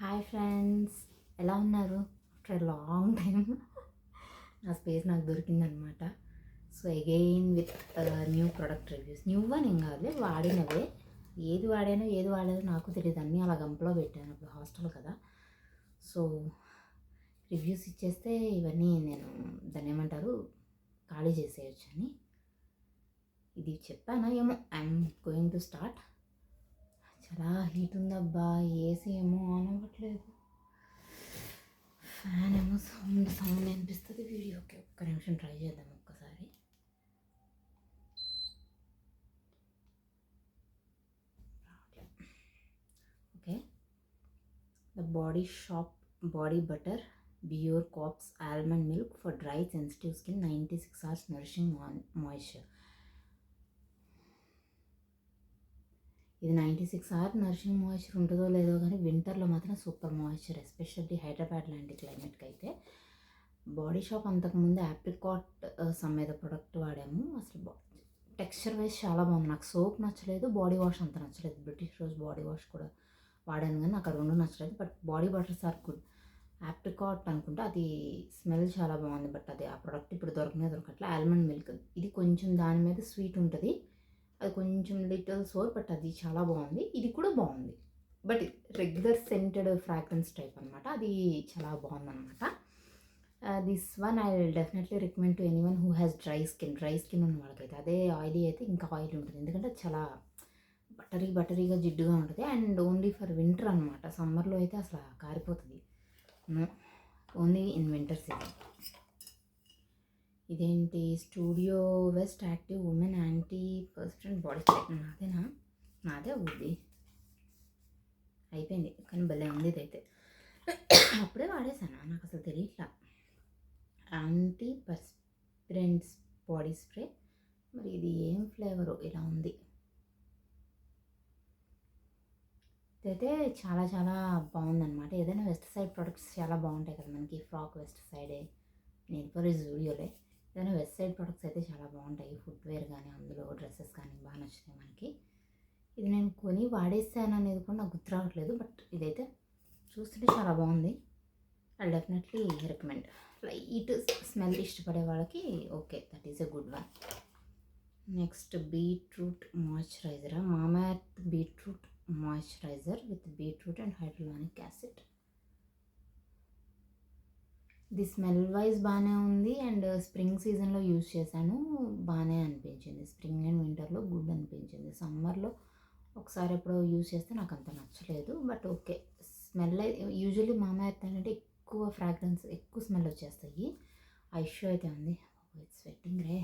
Hi friends, ఎలా ఉన్నారు? After long time నా స్పేస్ నాకు దొరికిందనమాట. So again with new product reviews. New అని ఏం కాదులే, వాడినవే. ఏది వాడానో ఏది వాడానో నాకు తెలియదు, అన్నీ అలా గంపలో పెట్టాను. అప్పుడు హాస్టల్ కదా, సో రివ్యూస్ ఇచ్చేస్తే ఇవన్నీ నేను దాన్ని ఏమంటారు ఖాళీ చేసేయచ్చు అని. ఇది చెప్పానా ఏమో. I'm going to start. చాలా హీట్ ఉందబ్బా, ఏసీ ఏమో ఆన్ అవ్వట్లేదు, ఫ్యాన్ ఏమో సౌండ్ అనిపిస్తుంది వీడియోకి. ఒక్క నిమిషం ట్రై చేద్దాం ఒక్కసారి. Okay, the body shop body butter బియోర్ కాప్స్ almond milk for dry sensitive skin 96 hours nourishing moisture. ఇది 96 hours నరిషింగ్ మాయిశ్చర్ ఉంటుందో లేదో కానీ వింటర్లో మాత్రం సూపర్ మాయిశ్చర్, ఎస్పెషల్లీ హైదరాబాద్ లాంటి క్లైమేట్కి అయితే. బాడీ షాప్ అంతకుముందు యాప్రికాట్ సమ్ మీద ప్రొడక్ట్ వాడాము. అసలు టెక్స్చర్ వైజ్ చాలా బాగుంది. నాకు సోప్ నచ్చలేదు, బాడీ వాష్ అంత నచ్చలేదు. బ్రిటిష్ రోజ్ బాడీ వాష్ కూడా వాడాను కానీ నాకు ఆ రెండు నచ్చలేదు. But body butters are good. Apricot అనుకుంటా, అది స్మెల్ చాలా బాగుంది. బట్ అది ఆ ప్రొడక్ట్ ఇప్పుడు దొరకట్లే. ఆల్మండ్ మిల్క్, ఇది కొంచెం దాని మీద స్వీట్ ఉంటుంది, అది కొంచెం లిటిల్ సోర్, బట్ అది చాలా బాగుంది. ఇది కూడా బాగుంది, but regular scented fragrance type అనమాట. అది చాలా బాగుందన్నమాట. This one I will definitely recommend to anyone who has dry skin ఉన్న వాళ్ళకైతే. అదే ఆయిలీ అయితే ఇంకా ఆయిల్ ఉంటుంది, ఎందుకంటే చాలా బటరీగా జిడ్డుగా ఉంటుంది. అండ్ ఓన్లీ ఫర్ వింటర్ అనమాట. సమ్మర్లో అయితే అసలు కారిపోతుంది. Only in winter season. ఇదేంటి, Studio West active women antiperspirant body spray. నాదే అవుద్ది, అయిపోయింది. కానీ భలే ఉంది ఇదైతే. అప్పుడే వాడేసాను, నాకు అసలు తెలియట్లా. Antiperspirants body spray. మరి ఇది ఏం ఫ్లేవరు, ఇలా ఉంది. ఇదైతే చాలా చాలా బాగుందన్నమాట. ఏదైనా వెస్ట్ సైడ్ ప్రొడక్ట్స్ చాలా బాగుంటాయి కదా మనకి. ఫ్రాక్ వెస్ట్ సైడే, నేను జూడియోలే. ఏదైనా వెస్ట్ సైడ్ ప్రొడక్ట్స్ అయితే చాలా బాగుంటాయి. ఫుట్వేర్ కానీ, అందులో డ్రెస్సెస్ కానీ బాగా నచ్చుతాయి మనకి. ఇది నేను కొని వాడేసాను అనేది కూడా నాకు గుర్తు రావట్లేదు, బట్ ఇదైతే చూస్తుంటే చాలా బాగుంది. I definitely recommend. Light smell ఇష్టపడే వాళ్ళకి okay, that is a good one. Next, beetroot moisturiser. Mamaearth beetroot moisturiser with beetroot and hyaluronic acid. ఇది స్మెల్ వైజ్ బాగానే ఉంది, అండ్ స్ప్రింగ్ సీజన్లో యూజ్ చేశాను, బాగానే అనిపించింది. స్ప్రింగ్ అండ్ వింటర్లో గుడ్ అనిపించింది. సమ్మర్లో ఒకసారి ఎప్పుడో యూజ్ చేస్తే నాకు అంత నచ్చలేదు, but okay. Smell usually Mamaearth అంటే ఎక్కువ ఫ్రాగ్రెన్స్, ఎక్కువ స్మెల్ వచ్చేస్తాయి. ఆ ఇష్యూ అయితే ఉంది. స్వెట్టింగ్ రే.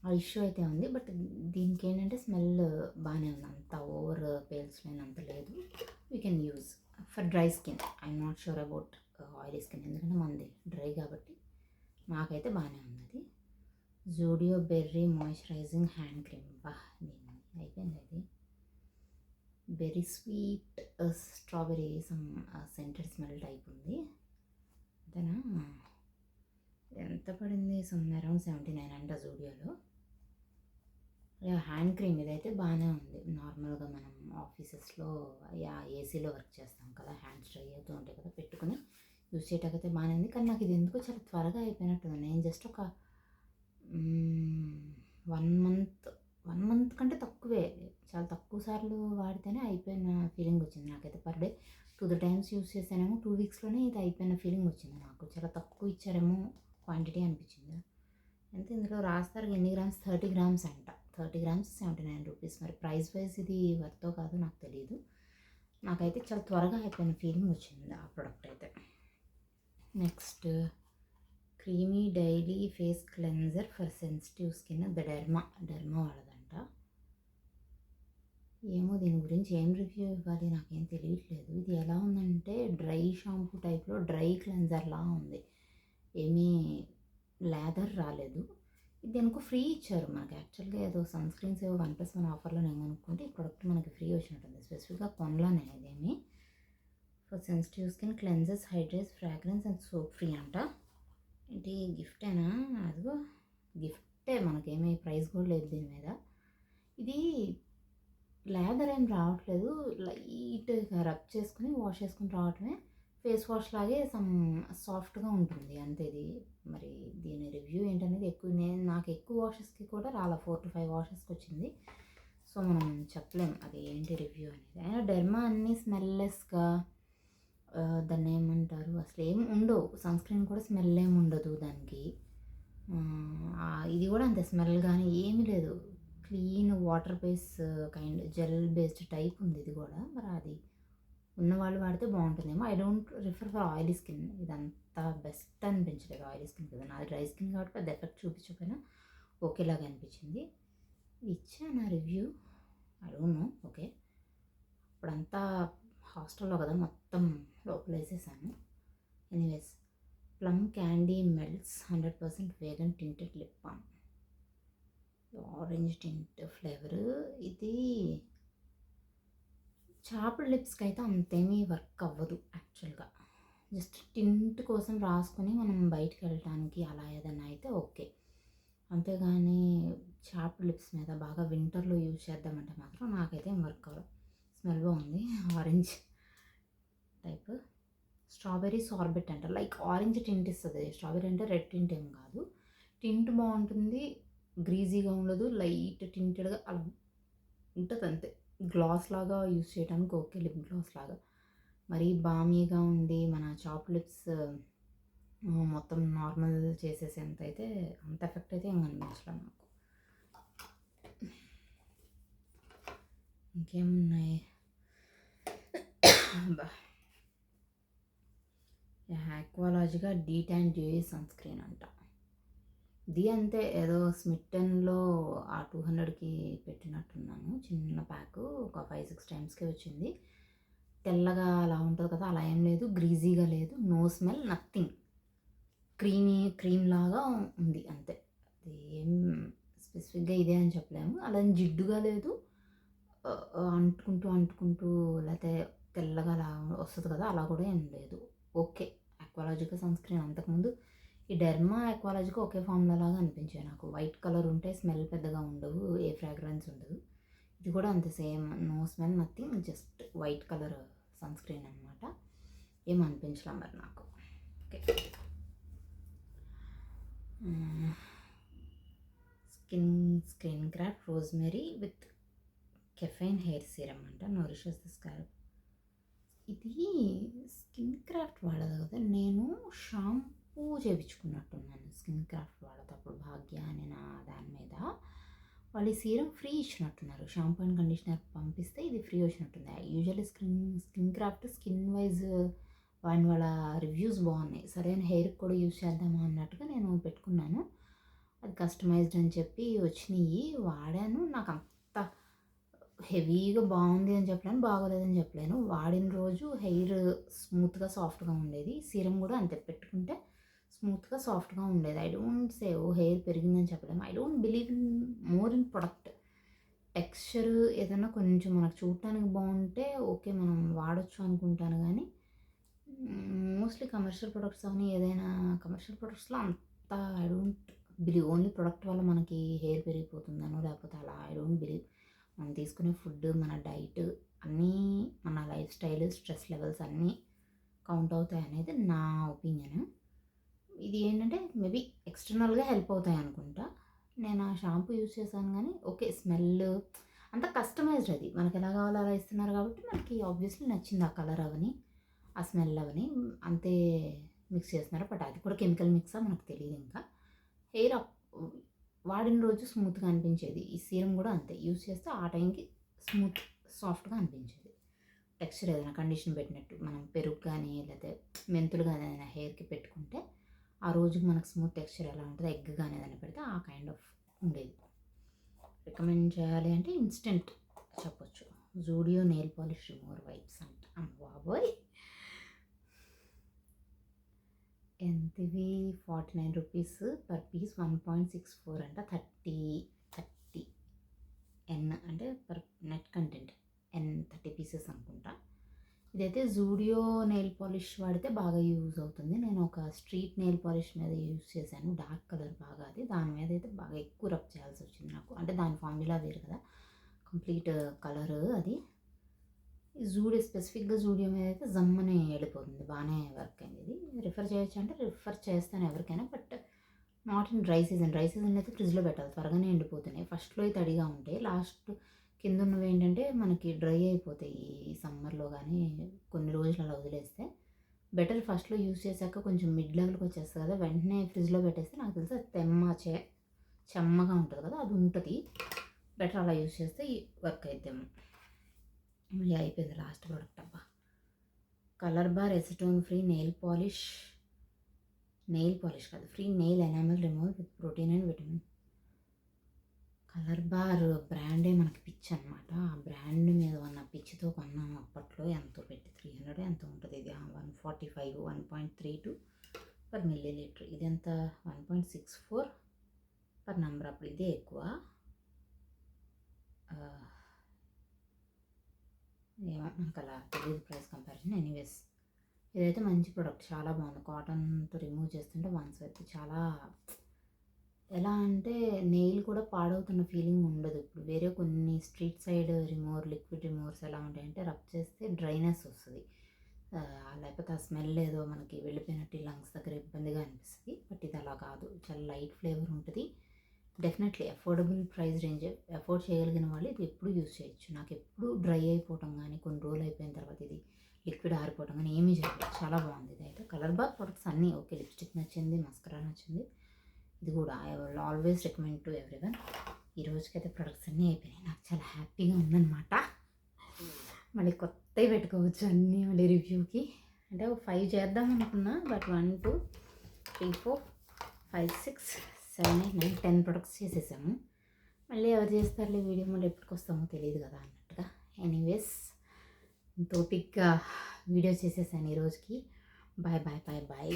ఆ ఇష్యూ అయితే ఉంది, బట్ దీనికి ఏంటంటే స్మెల్ బాగానే ఉంది. అంత ఓవర్ పేల్స్లేనంత లేదు. We can use for dry skin. I'm not sure about oily skin, ఎందుకంటే మనది డ్రై కాబట్టి. నాకైతే బాగానే ఉంది. Zudio berry moisturising hand cream. అయిపోయింది అది. Berry sweet strawberry some scented smell type ఉంది. అంతేనా? ఎంత పడింది? అరౌండ్ 79 అంట జూడియోలో. హ్యాండ్ క్రీమ్ ఇదైతే బాగానే ఉంది. నార్మల్గా మనం ఆఫీసెస్లో ఏసీలో వర్క్ చేస్తాం కదా, హ్యాండ్స్ డ్రై అవుతూ ఉంటాయి కదా, పెట్టుకుని యూజ్ చేయటాకైతే బాగానే ఉంది. కానీ నాకు ఇది ఎందుకో చాలా త్వరగా అయిపోయినట్టుంది. నేను జస్ట్ ఒక 1 మంత్ కంటే తక్కువే, చాలా తక్కువ సార్లు వాడితేనే అయిపోయిన ఫీలింగ్ వచ్చింది నాకైతే. పర్ డే 2 times యూజ్ చేశానేమో, 2 weeksలోనే ఇది అయిపోయిన ఫీలింగ్ వచ్చింది నాకు. చాలా తక్కువ ఇచ్చారేమో క్వాంటిటీ అనిపించింది. అంటే ఇందులో రాస్తారు ఎన్ని గ్రామ్స్, 30 grams అంట. 30 grams 79 rupees. మరి ప్రైస్ వైజ్ ఇది వర్తో కాదో నాకు తెలియదు. నాకైతే చాలా త్వరగా అయిపోయిన ఫీలింగ్ వచ్చింది ఆ ప్రోడక్ట్ అయితే. Next, creamy daily face cleanser for sensitive skin. The derma వాళ్ళదంట. ఏమో దీని గురించి ఏం రివ్యూ ఇవ్వాలి నాకేం తెలియట్లేదు. ఇది ఎలా ఉందంటే డ్రై షాంపూ టైప్లో డ్రై క్లెన్జర్లా ఉంది, ఏమీ లేదర్ రాలేదు. ఇది అనుకో ఫ్రీ ఇచ్చారు మనకి. యాక్చువల్గా ఏదో సన్ స్క్రీన్స్ ఏవో 1+1 ఆఫర్లో నేను అనుకుంటే ఈ ప్రోడక్ట్ మనకి ఫ్రీ వచ్చినట్టుంది. స్పెసిఫిక్గా కొనలానే ఇదేమి. For sensitive skin cleanses, hydrates, fragrance and soap free అంట. ఏంటి గిఫ్టేనా? అదిగో గిఫ్టే, మనకేమీ ప్రైస్ కూడా లేదు దీని మీద. ఇది లేదర్ ఏం రావట్లేదు. లైట్‌గా రబ్ చేసుకొని వాష్ చేసుకొని రావటమే. ఫేస్ వాష్ లాగే సాఫ్ట్‌గా ఉంటుంది అంతే ఇది. మరి దీని రివ్యూ ఏంటనేది నాకు ఎక్కువ వాషెస్‌కి కూడా రాలా. 4-5 వాషెస్‌కొచ్చింది. సో, మనం చెప్పలేం అది ఏంటి రివ్యూ అనేది. అయినా డెర్మా అన్నీ స్మెల్లెస్‌గా దాన్నేమంటారు అసలేం ఉండవు. సన్‌స్క్రీన్ కూడా స్మెల్ ఏమి ఉండదు దానికి. ఇది కూడా అంతే స్మెల్ గానీ ఏమీ లేదు. Clean water base gel based type ఉంది ఇది కూడా. మరి అది ఉన్నవాళ్ళు వాడితే బాగుంటుందేమో. I don't refer for oily skin. ఇదంతా బెస్ట్ అనిపించలేదు ఆయిలీ స్కిన్ కదా. నాది డ్రై స్కిన్ కాబట్టి పెద్ద ఎఫెక్ట్ చూపించకపోయినా ఓకేలాగా అనిపించింది. ఇచ్చా నా review. I don't know. Okay, ఇప్పుడంతా హాస్టల్లో కదా మొత్తం లోపలేసేసాను. Anyways, Plum candy melts 100% vegan tinted lip balm, orange tint flavour. ఇది చాప్డ్ లిప్స్కి అయితే అంతేమీ వర్క్ అవ్వదు యాక్చువల్గా. జస్ట్ టింట్ కోసం రాసుకొని మనం బయటికి వెళ్ళటానికి అలా ఏదైనా అయితే ఓకే. అంతేగాని చాప్డ్ లిప్స్ మీద బాగా వింటర్లో యూజ్ చేద్దామంటే మాత్రం నాకైతే ఏం వర్క్ అవ్వదు. స్మెల్ బాగుంది. ఆరెంజ్ టైప్ స్ట్రాబెర్రీ సార్బెట్ అంట. లైక్ ఆరెంజ్ టింట్ ఇస్తుంది. స్ట్రాబెర్రీ అంటే రెడ్ టింట్ ఏం కాదు. టింట్ బాగుంటుంది, గ్రీజీగా ఉండదు, లైట్ టింటెడ్గా అలా ఉంటుంది అంతే. గ్లాస్ లాగా యూస్ చేయడానికి ఓకే, లిప్ గ్లాస్ లాగా. మరీ బామీగా ఉండి మన చాప్ లిప్స్ మొత్తం నార్మల్ చేసేసేంత అయితే అంత ఎఫెక్ట్ అయితే ఏం కనిపించలేదు నాకు. ఇంకేమున్నాయి? ఆక్వాలాజిగా డీటాన్ డ్యూయీ సన్ స్క్రీన్ అంట. ఇది అంతే ఏదో స్మిట్టన్లో ఆ 200కి పెట్టినట్టున్నాను. చిన్న ప్యాకు ఒక 5-6 టైమ్స్కే వచ్చింది. తెల్లగా అలా ఉంటుంది కదా, అలా ఏం లేదు. గ్రీజీగా లేదు, నో స్మెల్, నథింగ్. క్రీమ్ లాగా ఉంది అంతే. అది ఏం స్పెసిఫిక్గా ఇదే అని చెప్పలేము. అలా జిడ్డుగా లేదు, అంటుకుంటూ లేకపోతే తెల్లగా అలా వస్తుంది కదా, అలా కూడా ఏం లేదు. Okay, Aqualogica sunscreen. అంతకుముందు ఈ డెర్మా ఆక్వాలాజికా ఒకే ఫార్ములా లాగా అనిపించాయి నాకు. వైట్ కలర్ ఉంటే స్మెల్ పెద్దగా ఉండవు, ఏ ఫ్రాగ్రెన్స్ ఉండదు. ఇది కూడా అంతే same, no smell, nothing, just white colour sunscreen అనమాట. ఏం అనిపించలే మరి నాకు. Okay, skin craft rosemary with caffeine hair serum అంట. Nourishes the scalp. ఇది స్కిన్ క్రాఫ్ట్ వాడదు కదా, నేను షాంపూ చేయించుకున్నట్టున్నాను స్కిన్ క్రాఫ్ట్ వాడేటప్పుడు. భాగ్య అని నా దాని మీద వాళ్ళు ఈ సీరం ఫ్రీ ఇచ్చినట్టున్నారు. షాంపూ అండ్ కండిషనర్ పంపిస్తే ఇది ఫ్రీ వచ్చినట్టుంది. Usually skin craft skin wise వాళ్ళ రివ్యూస్ బాగున్నాయి. సరైన హెయిర్కి కూడా యూజ్ చేద్దామా అన్నట్టుగా నేను పెట్టుకున్నాను. అది కస్టమైజ్డ్ అని చెప్పి వచ్చినాయి, వాడాను. నాకు అంత హెవీగా బాగుంది అని చెప్పలేను, బాగోలేదని చెప్పలేను. వాడిన రోజు హెయిర్ స్మూత్గా సాఫ్ట్గా ఉండేది. సీరం కూడా అంతే, పెట్టుకుంటే స్మూత్గా సాఫ్ట్గా ఉండేది. ఐ డోంట్ సే ఓ హెయిర్ పెరిగిందని చెప్పలేము. I don't believe in more in product. Texture ఏదైనా కొంచెం మనకు చూడటానికి బాగుంటే ఓకే మనం వాడచ్చు అనుకుంటాను. కానీ మోస్ట్లీ కమర్షియల్ ప్రొడక్ట్స్ అని ఏదైనా కమర్షియల్ ప్రొడక్ట్స్లో అంత I don't believe. Only product వల్ల మనకి హెయిర్ పెరిగిపోతుందనో లేకపోతే అలా ఐ డోంట్ బిలీవ్. మనం తీసుకునే ఫుడ్, మన డైట్ అన్నీ, మన లైఫ్ స్టైల్, స్ట్రెస్ లెవెల్స్ అన్నీ కౌంట్ అవుతాయి అనేది నా ఒపీనియన్. ఇది ఏంటంటే మేబీ ఎక్స్టర్నల్గా హెల్ప్ అవుతాయి అనుకుంటా. నేను ఆ షాంపూ యూజ్ చేశాను కానీ ఓకే, స్మెల్ అంత కస్టమైజ్డ్. అది మనకి ఎలా కావాలో అలా ఇస్తున్నారు కాబట్టి మనకి ఆబ్వియస్లీ నచ్చింది. ఆ కలర్ అవని, ఆ స్మెల్ అవని అంతే మిక్స్ చేస్తున్నారు. బట్ అది కూడా కెమికల్ మిక్సా మనకు తెలియదు. ఇంకా హెయిర్ వాడిన రోజు స్మూత్గా అనిపించేది. ఈ సీరం కూడా అంతే, యూజ్ చేస్తే ఆ టైంకి స్మూత్ సాఫ్ట్గా అనిపించేది. టెక్స్చర్ ఏదైనా కండిషన్ పెట్టినట్టు మనం పెరుగు కానీ లేకపోతే మెంతులు కానీ ఏదైనా హెయిర్కి పెట్టుకుంటే ఆ రోజుకి మనకు స్మూత్ టెక్స్చర్ ఎలా ఉంటుంది, ఎగ్ కానీ ఏదైనా పెడితే ఆ కైండ్ ఆఫ్ ఉండేది. రికమెండ్ చేయాలి అంటే ఇన్స్టెంట్ చెప్పొచ్చు. Zudio nail polish remover wipes అంట. బాబోయ్, ఎంతవి? 49 రూపీస్ పర్ పీస్, 1.64 అంట. 30 ఎన్ అంటే పర్ నెట్ కంటెంట్, 30 పీసెస్ అనుకుంటా. ఇదైతే జూడియో నెయిల్ పాలిష్ వాడితే బాగా యూజ్ అవుతుంది. నేను ఒక స్ట్రీట్ నెయిల్ పాలిష్ మీద యూజ్ చేశాను, డార్క్ కలర్ బాగా. అది దాని మీద అయితే బాగా ఎక్కువ రబ్ చేయాల్సి వచ్చింది నాకు. అంటే దాని ఫార్ములా వేరు కదా, కంప్లీట్ కలర్ అది. స్పెసిఫిక్గా జూడియో మీద అయితే జమ్మని వెళ్ళిపోతుంది. బాగానే వర్క్ అయింది. ఇది రిఫర్ చేయొచ్చు అంటే రిఫర్ చేస్తాను ఎవరికైనా, but not in dry season. Dry season అయితే ఫ్రిడ్జ్లో పెట్టాలి, త్వరగానే ఎండిపోతున్నాయి. ఫస్ట్లో అయితే తడిగా ఉంటాయి, లాస్ట్ కింద ఉన్నవి ఏంటంటే మనకి డ్రై అయిపోతాయి ఈ సమ్మర్లో. కానీ కొన్ని రోజులు అలా వదిలేస్తే బెటర్. ఫస్ట్లో యూజ్ చేశాక కొంచెం మిడ్ లెవెల్కి వచ్చేస్తుంది కదా, వెంటనే ఫ్రిడ్జ్లో పెట్టేస్తే నాకు తెలిసి అది చెమ్మగా ఉంటుంది కదా, అది ఉంటుంది. బెటర్ అలా యూజ్ చేస్తే వర్క్ అయిద్దేమో. మళ్ళీ అయిపోయింది లాస్ట్ ప్రోడక్ట్. అబ్బా, Colorbar acetone free nail polish కాదు, free nail enamel removal with protein and vitamin. Colorbar బ్రాండే మనకి పిచ్చి అనమాట. ఆ బ్రాండ్ మీద ఉన్న పిచ్చితో కొన్నాము అప్పట్లో, ఎంతో పెట్టి 300 ఎంతో ఉంటుంది. ఇది 145, 1.32 పర్ మిల్లీ లీటర్. ఇది ఎంత 1.64 పర్ నంబర్. అప్పుడు ఇదే ఎక్కువ. ఏమో మనకు అలా తెలియదు ప్రైస్ కంపారిజన్. ఎనీవేస్ ఇదైతే మంచి ప్రోడక్ట్, చాలా బాగుంది. కాటన్తో రిమూవ్ చేస్తుంటే వన్స్ అయితే చాలా, ఎలా అంటే నెయిల్ కూడా పాడవుతున్న ఫీలింగ్ ఉండదు. ఇప్పుడు వేరే కొన్ని స్ట్రీట్ సైడ్ లిక్విడ్ రిమూవర్స్ ఎలా ఉంటాయంటే రబ్ చేస్తే డ్రైనెస్ వస్తుంది, లేకపోతే ఆ స్మెల్ ఏదో మనకి వెళ్ళిపోయినట్టు లంగ్స్ దగ్గర ఇబ్బందిగా అనిపిస్తుంది. బట్ ఇది అలా కాదు, చాలా లైట్ ఫ్లేవర్ ఉంటుంది. Definitely affordable price range, afford చేయగలిగిన వాళ్ళు ఇది ఎప్పుడు యూజ్ చేయొచ్చు. నాకు ఎప్పుడు డ్రై అయిపోవటం కానీ, కొన్ని రోజులు అయిపోయిన తర్వాత ఇది లిక్విడ్ ఆరిపోవటం కానీ ఏమీ జరగదు. చాలా బాగుంది ఇది అయితే. కలర్ బార్ ప్రొడక్ట్స్ అన్నీ ఓకే. లిప్స్టిక్ నచ్చింది, మస్కరా నచ్చింది. ఇది కూడా I will always recommend to everyone. ఈ రోజుకైతే ప్రొడక్ట్స్ అన్నీ అయిపోయినాయి. నాకు చాలా హ్యాపీగా ఉందన్నమాట. మళ్ళీ కొత్తవి పెట్టుకోవచ్చు అన్నీ మళ్ళీ రివ్యూకి. అంటే 5 చేద్దాం అనుకున్నా, బట్ 1, 2, 3, 4, 5, 6, 7, 8, 9, 10 ప్రొడక్ట్స్ చేసేసాము. మళ్ళీ ఎవరు చేస్తారులే వీడియో, మళ్ళీ ఎప్పటికి వస్తామో తెలియదు కదా అన్నట్టుగా. ఎనీవేస్ టోపిక్గా వీడియో చేసేసాను ఈ రోజుకి. Bye bye bye bye.